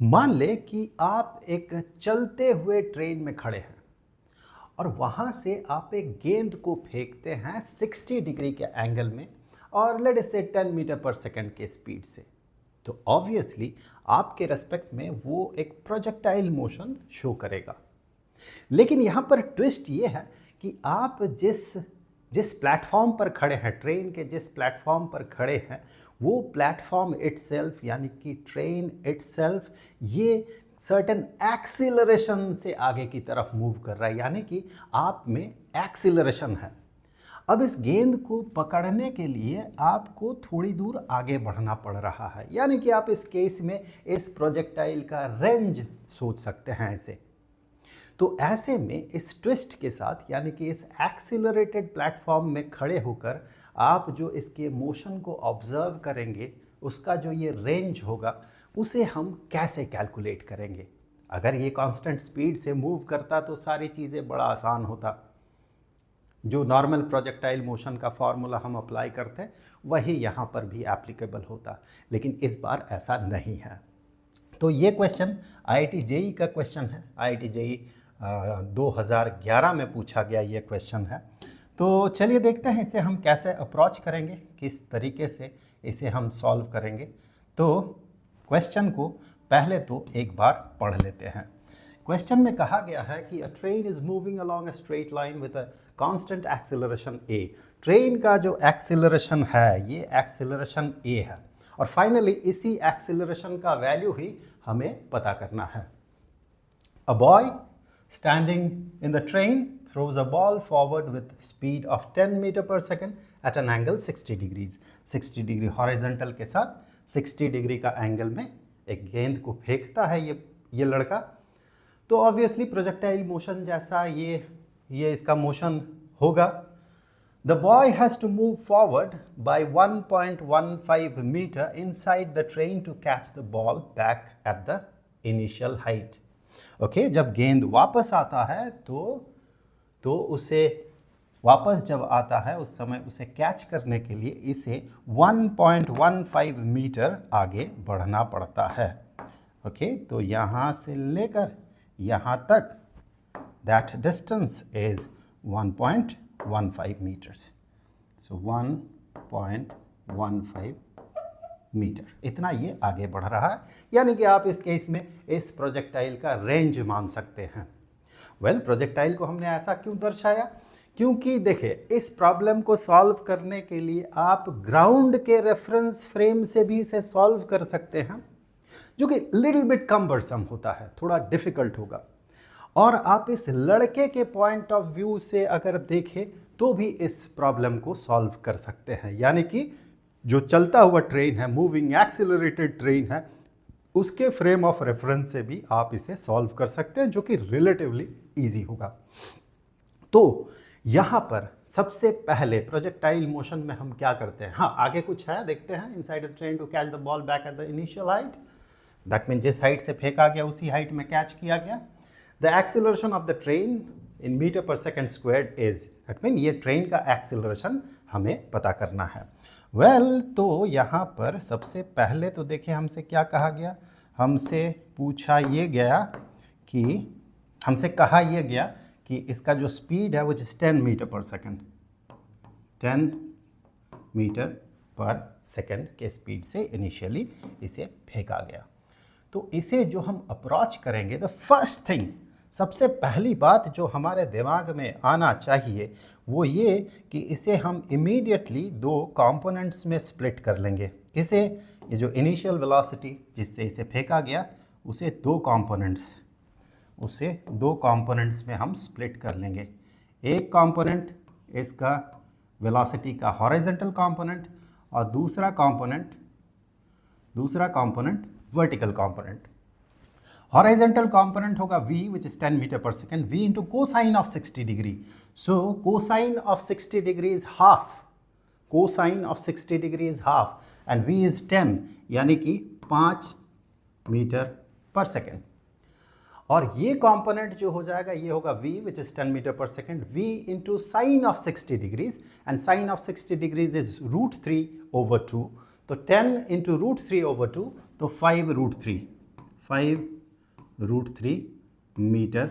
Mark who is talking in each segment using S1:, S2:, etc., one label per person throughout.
S1: मान ले कि आप एक चलते हुए ट्रेन में खड़े हैं और वहाँ से आप एक गेंद को फेंकते हैं 60 डिग्री के एंगल में और लेट से 10 मीटर पर सेकंड के स्पीड से। तो ऑब्वियसली आपके रेस्पेक्ट में वो एक प्रोजेक्टाइल मोशन शो करेगा। लेकिन यहाँ पर ट्विस्ट ये है कि आप जिस जिस प्लेटफॉर्म पर खड़े हैं, ट्रेन के जिस प्लेटफॉर्म पर खड़े हैं, वो प्लेटफॉर्म इटसेल्फ यानी कि ट्रेन इटसेल्फ ये सर्टेन एक्सीलरेशन से आगे की तरफ मूव कर रहा है, यानी कि आप में एक्सीलरेशन है। अब इस गेंद को पकड़ने के लिए आपको थोड़ी दूर आगे बढ़ना पड़ रहा है, यानी कि आप इस केस में इस प्रोजेक्टाइल का रेंज सोच सकते हैं ऐसे। तो ऐसे में इस ट्विस्ट के साथ यानी कि इस एक्सीलरेटेड प्लेटफॉर्म में खड़े होकर आप जो इसके मोशन को ऑब्जर्व करेंगे, उसका जो ये रेंज होगा उसे हम कैसे कैलकुलेट करेंगे। अगर ये कांस्टेंट स्पीड से मूव करता तो सारी चीज़ें बड़ा आसान होता। जो नॉर्मल प्रोजेक्टाइल मोशन का फॉर्मूला हम अप्लाई करते हैं वही यहाँ पर भी एप्लीकेबल होता, लेकिन इस बार ऐसा नहीं है। तो ये क्वेश्चन IIT JEE का क्वेश्चन है। IIT JEE 2011 में पूछा गया ये क्वेश्चन है। तो चलिए देखते हैं इसे हम कैसे अप्रोच करेंगे, किस तरीके से इसे हम सॉल्व करेंगे। तो क्वेश्चन को पहले तो एक बार पढ़ लेते हैं। क्वेश्चन में कहा गया है कि अ train is moving along a straight line with a constant acceleration a। Train का जो एक्सेलरेशन है ये एक्सेलरेशन a है और फाइनली इसी एक्सेलरेशन का वैल्यू ही हमें पता करना है। A boy standing in the train throws a ball forward with speed of 10 meter per second at an angle 60 degrees। 60 degree horizontal के साथ 60 डिग्री का एंगल में एक गेंद को फेंकता है ये लड़का। तो ऑब्वियसली प्रोजेक्टाइल मोशन जैसा ये इसका मोशन होगा। The boy has to move forward by 1.15 meter inside the train to catch the ball back at the initial height। Okay, जब गेंद वापस आता है तो उसे वापस जब आता है उस समय उसे कैच करने के लिए इसे 1.15 मीटर आगे बढ़ना पड़ता है। ओके, तो यहाँ से लेकर यहाँ तक that distance is 1.15 metres. So 1.15 metre, इतना ये आगे बढ़ रहा है, यानी कि आप इस केस में इस प्रोजेक्टाइल का रेंज मान सकते हैं। वेल, प्रोजेक्टाइल को हमने ऐसा क्यों दर्शाया? क्योंकि देखिए इस प्रॉब्लम को सॉल्व करने के लिए आप ग्राउंड के रेफरेंस फ्रेम से भी इसे सॉल्व कर सकते हैं, जो कि लिटिल बिट कम्बरसम होता है, थोड़ा डिफिकल्ट होगा। और आप इस लड़के के पॉइंट ऑफ व्यू से अगर देखें तो भी इस प्रॉब्लम को सॉल्व कर सकते हैं, यानी कि जो चलता हुआ ट्रेन है, मूविंग एक्सीलरेटेड ट्रेन है, उसके फ्रेम ऑफ रेफरेंस से भी आप इसे सॉल्व कर सकते हैं, जो कि रिलेटिवली इजी होगा। तो यहाँ पर सबसे पहले प्रोजेक्टाइल मोशन में हम क्या करते हैं? हाँ, आगे कुछ है, देखते हैं। Inside the train to catch the ball back at the initial height, that mean जिस हाइट से फेंका गया उसी हाइट में कैच किया गया। The acceleration of the train in metre per second squared is, that mean ये ट्रेन का एक्सीलरेशन हमें पता करना है। वेल, तो यहाँ पर सबसे पहले तो देखिए हमसे क्या कहा गया, हमसे कहा यह गया कि इसका जो स्पीड है वो 10 metre per second, 10 metre per second के स्पीड से इनिशियली इसे फेंका गया। तो इसे जो हम अप्रोच करेंगे, द फर्स्ट थिंग, सबसे पहली बात जो हमारे दिमाग में आना चाहिए वो ये कि इसे हम इमीडिएटली दो कंपोनेंट्स में स्प्लिट कर लेंगे। किसे? ये जो इनिशियल वेलोसिटी जिससे इसे फेंका गया उसे दो कंपोनेंट्स में हम स्प्लिट कर लेंगे। एक कंपोनेंट इसका वेलोसिटी का हॉरिजॉन्टल कंपोनेंट और दूसरा component vertical component. Horizontal component होगा v which is 10 metre per second, v into cosine of 60 degree. So cosine of 60 degree is half, cosine of 60 degree is half and v is 10, यानी कि 5 metre per second. और ये component जो हो जाएगा ये होगा v which is 10 metre per second, v into sine of 60 degrees and sine of 60 degrees is √3/2। तो 10 into √3/2 तो 5 √3, 5√3 मीटर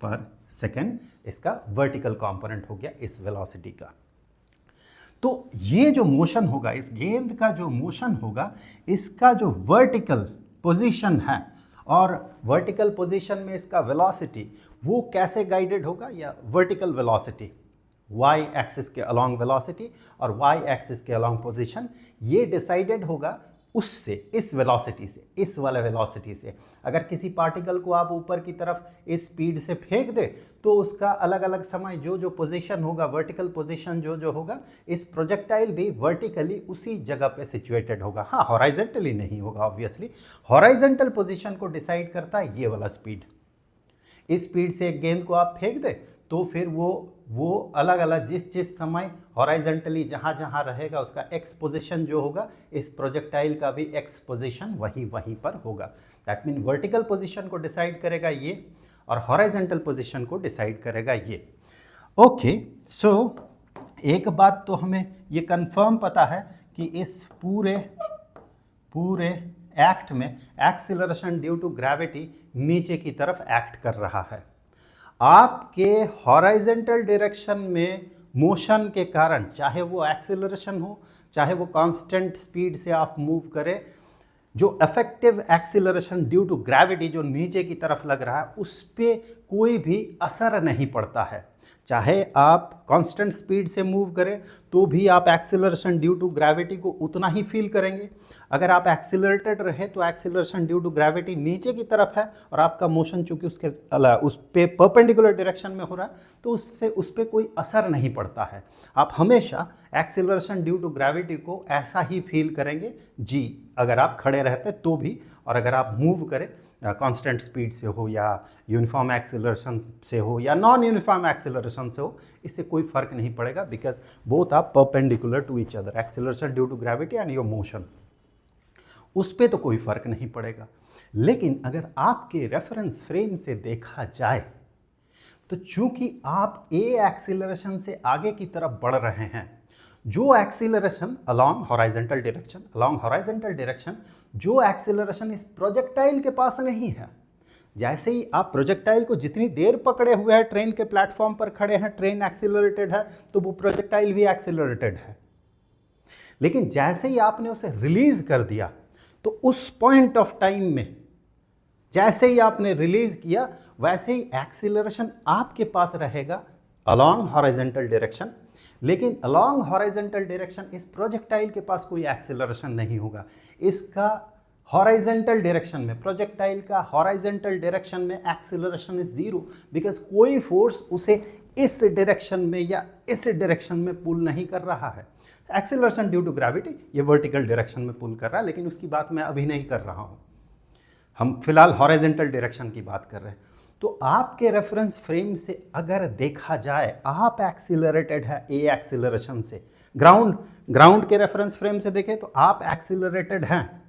S1: पर सेकेंड इसका वर्टिकल कंपोनेंट हो गया इस वेलोसिटी का। तो ये जो मोशन होगा, इस गेंद का जो मोशन होगा, इसका जो वर्टिकल पोजीशन है और वर्टिकल पोजीशन में इसका वेलोसिटी वो कैसे गाइडेड होगा, या वर्टिकल वेलोसिटी वाई एक्सिस के अलोंग वेलोसिटी और वाई एक्सिस के अलोंग पोजीशन, ये डिसाइडेड होगा उससे, इस वेलोसिटी से, इस वाले वेलोसिटी से। अगर किसी पार्टिकल को आप ऊपर की तरफ इस स्पीड से फेंक दे तो उसका अलग अलग समय जो जो पोजीशन होगा, वर्टिकल पोजीशन जो जो होगा, इस प्रोजेक्टाइल भी वर्टिकली उसी जगह पे सिचुएटेड होगा। हाँ, हॉराइजेंटली नहीं होगा ऑब्वियसली। हॉराइजेंटल पोजीशन को डिसाइड करता है ये वाला स्पीड। इस स्पीड से एक गेंद को आप फेंक दे तो फिर वो अलग अलग जिस समय हॉराइजेंटली जहाँ जहाँ रहेगा उसका एक्स पोजीशन जो होगा, इस प्रोजेक्टाइल का भी एक्स पोजीशन वहीं पर होगा। दैट मीन वर्टिकल पोजीशन को डिसाइड करेगा ये और हॉराइजेंटल पोजीशन को डिसाइड करेगा ये। ओके, सो एक बात तो हमें ये कंफर्म पता है कि इस पूरे एक्ट में एक्सीलरेशन ड्यू टू ग्रेविटी नीचे की तरफ एक्ट कर रहा है। आपके हॉराइजेंटल डायरेक्शन में मोशन के कारण, चाहे वो एक्सीलरेशन हो चाहे वो कांस्टेंट स्पीड से आप मूव करें, जो effective acceleration due to gravity जो नीचे की तरफ लग रहा है उस पर कोई भी असर नहीं पड़ता है। चाहे आप कांस्टेंट स्पीड से मूव करें तो भी आप एक्सीलरेशन ड्यू टू ग्रेविटी को उतना ही फील करेंगे। अगर आप एक्सीलरेटेड रहे तो एक्सीलरेशन ड्यू टू ग्रेविटी नीचे की तरफ है और आपका मोशन चूंकि उस पे परपेंडिकुलर डायरेक्शन में हो रहा है तो उससे उस पर कोई असर नहीं पड़ता है। आप हमेशा एक्सीलरेशन ड्यू टू ग्रेविटी को ऐसा ही फील करेंगे जी, अगर आप खड़े रहते तो भी, और अगर आप मूव करें कांस्टेंट स्पीड से हो या यूनिफॉर्म एक्सीलरेशन से हो या नॉन यूनिफॉर्म एक्सीलरेशन से हो, इससे कोई फर्क नहीं पड़ेगा because both are perpendicular to each other, acceleration due to gravity and your motion, उस पर तो कोई फर्क नहीं पड़ेगा। लेकिन अगर आपके रेफरेंस फ्रेम से देखा जाए तो चूंकि आप ए एक्सीलरेशन से आगे की तरफ बढ़ रहे हैं, जो एक्सीलरेशन अलोंग हॉराइजेंटल डायरेक्शन, जो एक्सीलरेशन इस प्रोजेक्टाइल के पास नहीं है। जैसे ही आप प्रोजेक्टाइल को जितनी देर पकड़े हुए हैं, ट्रेन के प्लेटफॉर्म पर खड़े हैं, ट्रेन एक्सीलरेटेड है तो वो प्रोजेक्टाइल भी एक्सीलरेटेड है। लेकिन जैसे ही आपने उसे रिलीज कर दिया तो उस पॉइंट ऑफ टाइम में जैसे ही आपने रिलीज किया वैसे ही एक्सीलरेशन आपके पास रहेगा अलोंग हॉरिजॉन्टल डायरेक्शन, लेकिन अलोंग हॉरिजॉन्टल डायरेक्शन इस प्रोजेक्टाइल के पास कोई एक्सीलरेशन नहीं होगा। इसका हॉरिजॉन्टल डायरेक्शन में, प्रोजेक्टाइल का हॉरिजॉन्टल डायरेक्शन में एक्सीलरेशन इज जीरो बिकॉज कोई फोर्स उसे इस डायरेक्शन में या इस डायरेक्शन में पुल नहीं कर रहा है। एक्सीलरेशन ड्यू टू ग्रेविटी ये वर्टिकल डायरेक्शन में पुल कर रहा है, लेकिन उसकी बात मैं अभी नहीं कर रहा हूँ, हम फिलहाल हॉरिजॉन्टल डायरेक्शन की बात कर रहे हैं। तो आपके रेफरेंस फ्रेम से अगर देखा जाए, आप एक्सीलरेटेड है ए एक्सीलरेशन से, ग्राउंड के रेफरेंस फ्रेम से देखें तो आप एक्सीलरेटेड हैं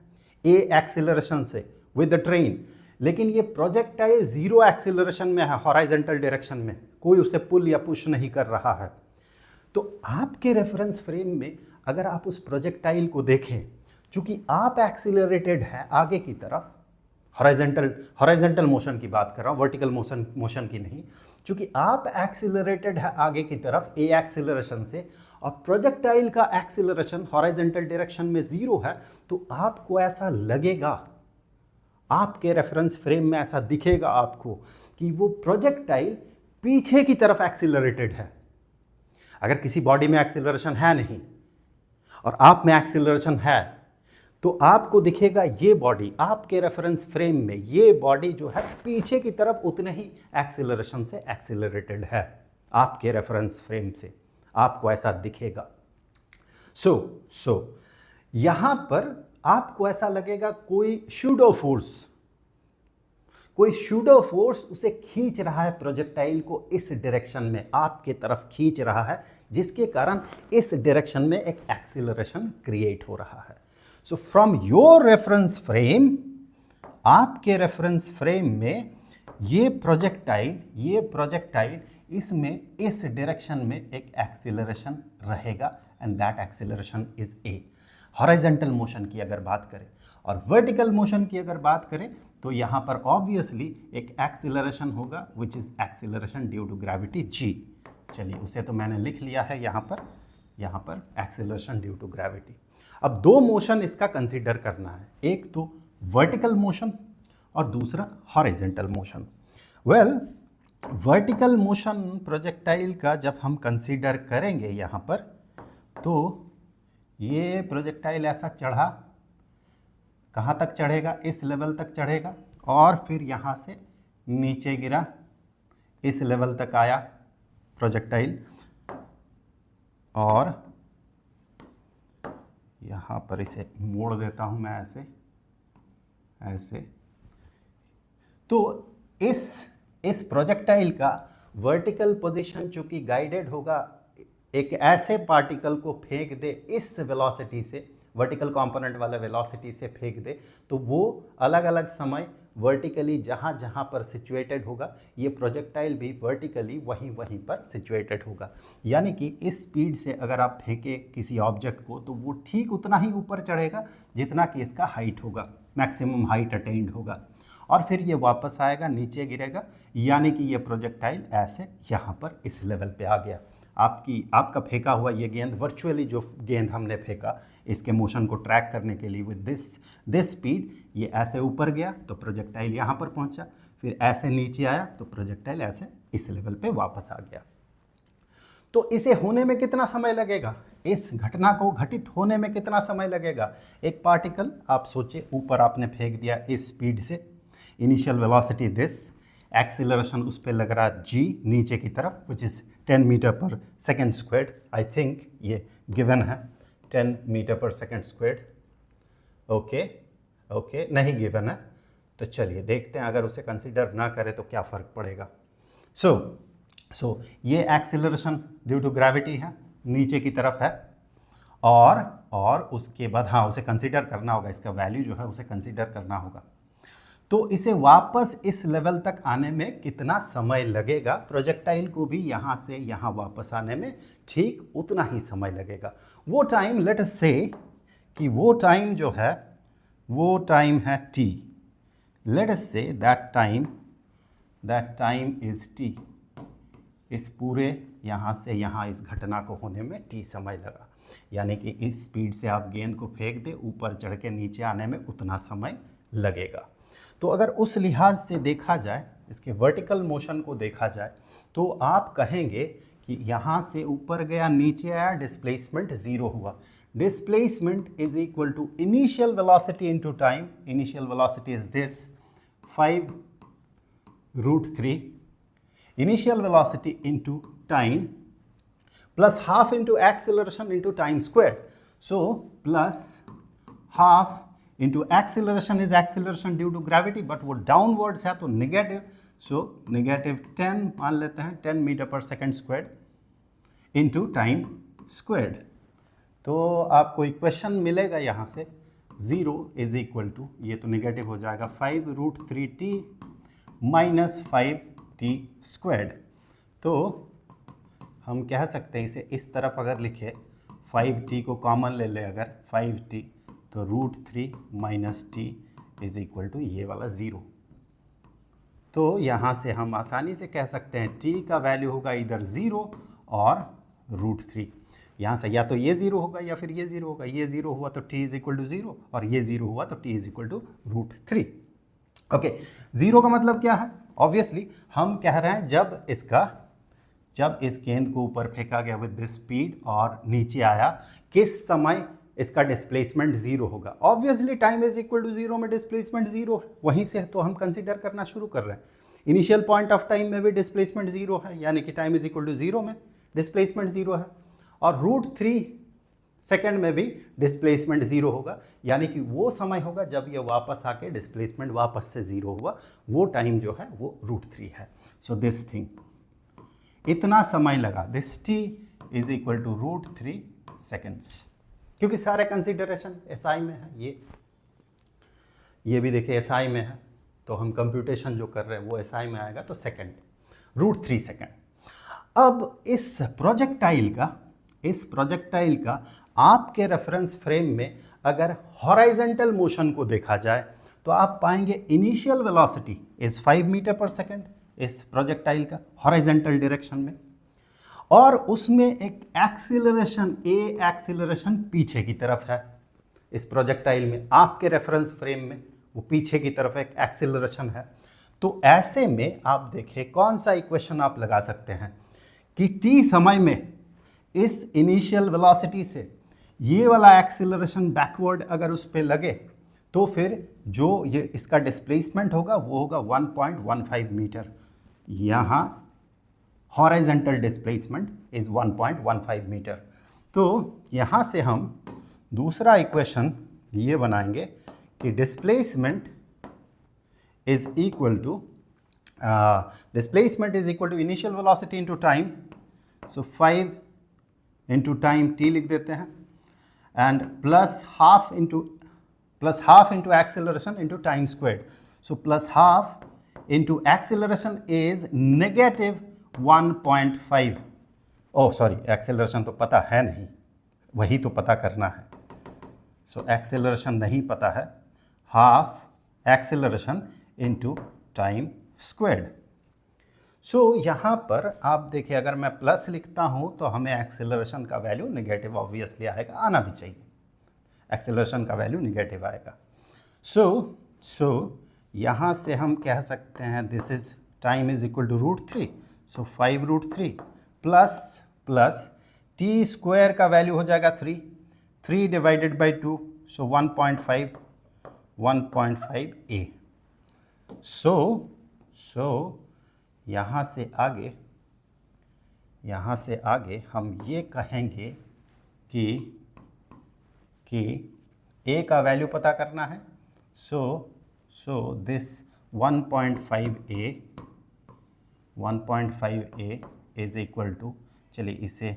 S1: ए एक्सीलरेशन से विद द ट्रेन, लेकिन ये प्रोजेक्टाइल जीरो एक्सीलरेशन में है, हॉरिजॉन्टल डायरेक्शन में, कोई उसे पुल या पुश नहीं कर रहा है। तो आपके रेफरेंस फ्रेम में अगर आप उस प्रोजेक्टाइल को देखें, चूंकि आप एक्सीलरेटेड हैं आगे की तरफ, हॉरिजॉन्टल मोशन की बात कर रहा हूँ, वर्टिकल मोशन की नहीं, चूंकि आप एक्सीलरेटेड है आगे की तरफ ए एक्सीलरेशन से और प्रोजेक्टाइल का एक्सीलरेशन हॉरिजॉन्टल डायरेक्शन में जीरो है, तो आपको ऐसा लगेगा, आपके रेफरेंस फ्रेम में ऐसा दिखेगा आपको कि वो प्रोजेक्टाइल पीछे की तरफ एक्सीलरेटेड है। अगर किसी बॉडी में एक्सीलरेशन है नहीं और आप में एक्सीलरेशन है तो आपको दिखेगा ये बॉडी, आपके रेफरेंस फ्रेम में ये बॉडी जो है पीछे की तरफ उतने ही एक्सीलरेशन से एक्सीलरेटेड है, आपके रेफरेंस फ्रेम से आपको ऐसा दिखेगा। सो यहां पर आपको ऐसा लगेगा कोई शूडो फोर्स उसे खींच रहा है, प्रोजेक्टाइल को इस डायरेक्शन में आपके तरफ खींच रहा है, जिसके कारण इस डायरेक्शन में एक एक्सीलरेशन क्रिएट हो रहा है। So from your reference frame, आपके रेफरेंस फ्रेम में ये प्रोजेक्टाइल इसमें इस डायरेक्शन में एक एक्सीलरेशन रहेगा and that acceleration is a. Horizontal motion की अगर बात करें, और वर्टिकल मोशन की अगर बात करें तो यहाँ पर ऑब्वियसली एक एक्सीलरेशन होगा which is acceleration due to gravity g। चलिए उसे तो मैंने लिख लिया है यहाँ पर एक्सीलरेशन ड्यू टू ग्रेविटी। अब दो मोशन इसका कंसीडर करना है, एक तो वर्टिकल मोशन और दूसरा horizontal motion. Well vertical motion projectile का जब हम कंसीडर करेंगे यहाँ पर, तो ये प्रोजेक्टाइल ऐसा चढ़ा, कहाँ तक चढ़ेगा, इस लेवल तक चढ़ेगा और फिर यहाँ से नीचे गिरा, इस लेवल तक आया प्रोजेक्टाइल और यहाँ पर इसे मोड़ देता हूँ मैं ऐसे। तो इस प्रोजेक्टाइल का वर्टिकल पोजीशन चूंकि गाइडेड होगा, एक ऐसे पार्टिकल को फेंक दे इस वेलोसिटी से, वर्टिकल कंपोनेंट वाला वेलोसिटी से फेंक दे, तो वो अलग अलग समय वर्टिकली जहाँ जहाँ पर सिचुएटेड होगा, ये प्रोजेक्टाइल भी वर्टिकली वहीं पर सिचुएटेड होगा। यानी कि इस स्पीड से अगर आप फेंके किसी ऑब्जेक्ट को तो वो ठीक उतना ही ऊपर चढ़ेगा जितना कि इसका हाइट होगा, मैक्सिमम हाइट अटेंड होगा, और फिर ये वापस आएगा, नीचे गिरेगा, यानी कि ये प्रोजेक्टाइल ऐसे यहाँ पर इस लेवल पे आ गया। आपका फेंका हुआ ये गेंद, वर्चुअली जो गेंद हमने फेंका इसके मोशन को ट्रैक करने के लिए विद दिस स्पीड, ये ऐसे ऊपर गया तो प्रोजेक्टाइल यहाँ पर पहुँचा, फिर ऐसे नीचे आया तो प्रोजेक्टाइल ऐसे इस लेवल पे वापस आ गया। तो इसे होने में कितना समय लगेगा, इस घटना को घटित होने में कितना समय लगेगा। एक पार्टिकल आप सोचिए ऊपर आपने फेंक दिया इस स्पीड से, इनिशियल वेलोसिटी दिस, एक्सीलरेशन उस पर लग रहा g नीचे की तरफ which is 10 metre per second squared, I think ये गिवन है 10 metre per second squared. Okay नहीं गिवन है, तो चलिए देखते हैं अगर उसे कंसीडर ना करें तो क्या फ़र्क पड़ेगा। सो ये एक्सीलरेशन ड्यू टू ग्रेविटी है, नीचे की तरफ है, और उसके बाद हाँ उसे कंसीडर करना होगा, इसका वैल्यू जो है उसे कंसीडर करना होगा। तो इसे वापस इस लेवल तक आने में कितना समय लगेगा, प्रोजेक्टाइल को भी यहाँ से यहाँ वापस आने में ठीक उतना ही समय लगेगा। वो टाइम लेट अस से कि वो टाइम जो है वो टाइम है t, let us say that time is t। इस पूरे यहाँ से यहाँ इस घटना को होने में t समय लगा, यानी कि इस स्पीड से आप गेंद को फेंक दे, ऊपर चढ़ के नीचे आने में उतना समय लगेगा। तो अगर उस लिहाज से देखा जाए, इसके वर्टिकल मोशन को देखा जाए, तो आप कहेंगे कि यहाँ से ऊपर गया, नीचे आया, डिस्प्लेसमेंट ज़ीरो हुआ। Displacement is equal to initial velocity into time, initial velocity is this 5√3, initial velocity into time plus half into acceleration into time square, so plus half into acceleration is acceleration due to gravity, but वो downwards है तो negative, सो negative 10 मान लेते हैं, 10 metre per second squared into time squared. तो आपको equation मिलेगा यहाँ से 0 इज इक्वल टू, ये तो निगेटिव हो जाएगा, 5√3t माइनस 5t स्क्वायर्ड। तो हम कह सकते हैं इसे इस तरफ अगर लिखे, 5t को कॉमन ले ले अगर 5t, तो √3 minus t is equal to ये वाला 0। तो यहाँ से हम आसानी से कह सकते हैं t का वैल्यू होगा इधर 0 और √3। यहाँ से या तो ये 0 होगा या फिर ये 0 होगा, ये 0 हुआ तो t इज इक्वल टू 0 और ये 0 हुआ तो t is equal to √3। Okay, 0 का मतलब क्या है, ऑब्वियसली हम कह रहे हैं जब इस गेंद को ऊपर फेंका गया विद दिस स्पीड और नीचे आया, किस समय इसका डिस्प्लेसमेंट 0 होगा। Obviously time is equal to 0 में डिस्प्लेसमेंट 0 है, वहीं से तो हम कंसीडर करना शुरू कर रहे हैं। इनिशियल पॉइंट ऑफ टाइम में भी डिस्प्लेसमेंट 0 है, यानी कि टाइम इज इक्वल टू 0 में डिस्प्लेसमेंट 0 है, और √3 सेकेंड में भी डिस्प्लेसमेंट 0 होगा, यानी कि वो समय होगा जब ये वापस आके डिस्प्लेसमेंट वापस से 0 हुआ, वो टाइम जो है वो √3 है। सो दिस थिंग, इतना समय लगा, this t is equal to √3 seconds, क्योंकि सारे कंसीडरेशन SI में है, ये भी देखिए SI में है, तो हम कंप्यूटेशन जो कर रहे हैं वो SI में आएगा, तो सेकेंड, √3 सेकेंड। अब इस प्रोजेक्टाइल का आपके रेफरेंस फ्रेम में अगर हॉराइजेंटल मोशन को देखा जाए तो आप पाएंगे initial velocity is 5 metre per second इस प्रोजेक्टाइल का हॉराइजेंटल डायरेक्शन में, और उसमें एक एक्सीलरेशन एक्सीलरेशन पीछे की तरफ है इस प्रोजेक्टाइल में, आपके रेफरेंस फ्रेम में वो पीछे की तरफ एक एक्सीलरेशन है। तो ऐसे में आप देखें कौन सा इक्वेशन आप लगा सकते हैं कि t समय में इस इनिशियल वेलोसिटी से ये वाला एक्सीलरेशन बैकवर्ड अगर उस पर लगे तो फिर जो ये इसका डिस्प्लेसमेंट होगा वो होगा 1.15 मीटर। यहाँ हॉराइजेंटल डिस्प्लेसमेंट इज 1.15 मीटर। तो यहाँ से हम दूसरा इक्वेशन ये बनाएंगे कि displacement is equal to initial velocity into time. So 5 into time t लिख देते हैं, and plus half into acceleration into time squared. So plus half into acceleration is negative 1.5। Oh sorry, acceleration तो पता है नहीं, वही तो पता करना है। सो एक्सेलरेशन नहीं पता है, half acceleration into time squared. So यहाँ पर आप देखिए अगर मैं प्लस लिखता हूँ तो हमें एक्सेलरेशन का वैल्यू नेगेटिव ऑब्वियसली आएगा, आना भी चाहिए, एक्सेलरेशन का वैल्यू नेगेटिव आएगा। सो यहाँ से हम कह सकते हैं this is time is equal to √3। So 5√3 plus t square का वैल्यू हो जाएगा 3 divided by 2, so 1.5 a। So यहाँ से आगे हम ये कहेंगे कि a का वैल्यू पता करना है। So this 1.5a is equal to, चलिए इसे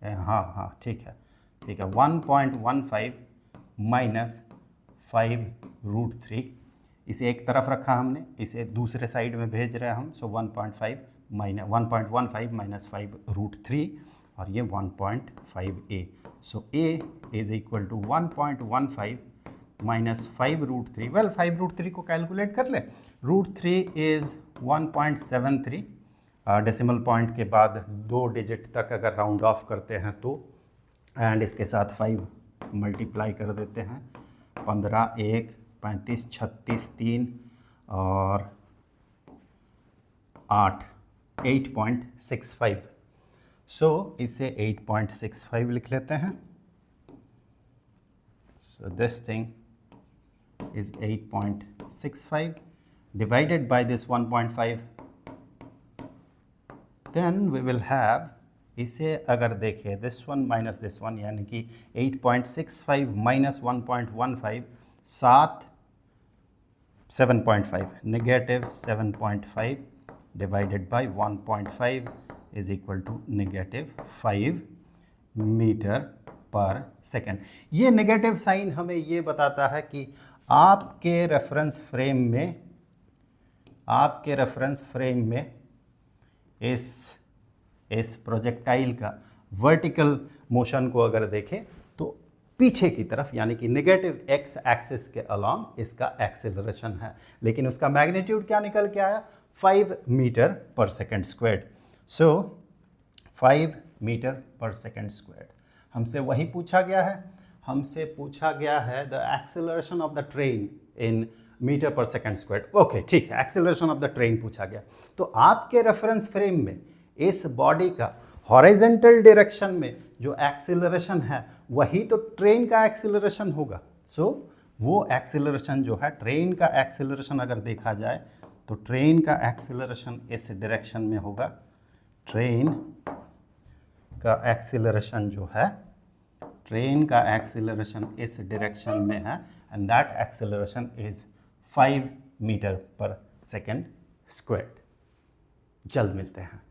S1: हाँ ठीक है 1.15 माइनस 5√3, इसे एक तरफ रखा हमने, इसे दूसरे साइड में भेज रहे हैं हम। सो 1.15 माइनस 5√3 और ये 1.5a। So a is equal to 1.15 minus 5√3। Well 5√3 को कैलकुलेट कर ले, √3 इज 1.73। डेसिमल पॉइंट के बाद 2 डिजिट तक अगर राउंड ऑफ करते हैं तो, एंड इसके साथ 5 मल्टीप्लाई कर देते हैं, 15 1 35 36 3 और 8 8.65। सो इसे 8.65 लिख लेते हैं। So this thing is 8.65 divided by this 1.5, then we will have, इसे अगर देखें this one minus this one, यानी कि 8.65 minus 1.15 7.5 negative 7.5 divided by 1.5 is equal to negative 5 metre per second. ये नेगेटिव साइन हमें ये बताता है कि आपके रेफरेंस फ्रेम में इस प्रोजेक्टाइल का वर्टिकल मोशन को अगर देखें तो पीछे की तरफ, यानी कि नेगेटिव एक्स एक्सिस के अलोंग इसका एक्सेलरेशन है, लेकिन उसका मैग्नीट्यूड क्या निकल के आया, 5 metre per second squared. So 5 metre per second squared हमसे वही पूछा गया है। हमसे पूछा गया है the acceleration of the train in metre per second squared. Okay ठीक है, एक्सेलरेशन ऑफ द ट्रेन पूछा गया। तो आपके रेफरेंस फ्रेम में इस बॉडी का हॉरिजॉन्टल डायरेक्शन में जो एक्सेलरेशन है वही तो ट्रेन का एक्सेलरेशन होगा। सो वो एक्सेलरेशन जो है, ट्रेन का एक्सेलरेशन अगर देखा जाए तो ट्रेन का एक्सेलरेशन इस डायरेक्शन में होगा। ट्रेन का एक्सेलरेशन जो है, ट्रेन का एक्सेलरेशन इस डायरेक्शन में है, and that acceleration is 5 metre per second squared. जल्द मिलते हैं।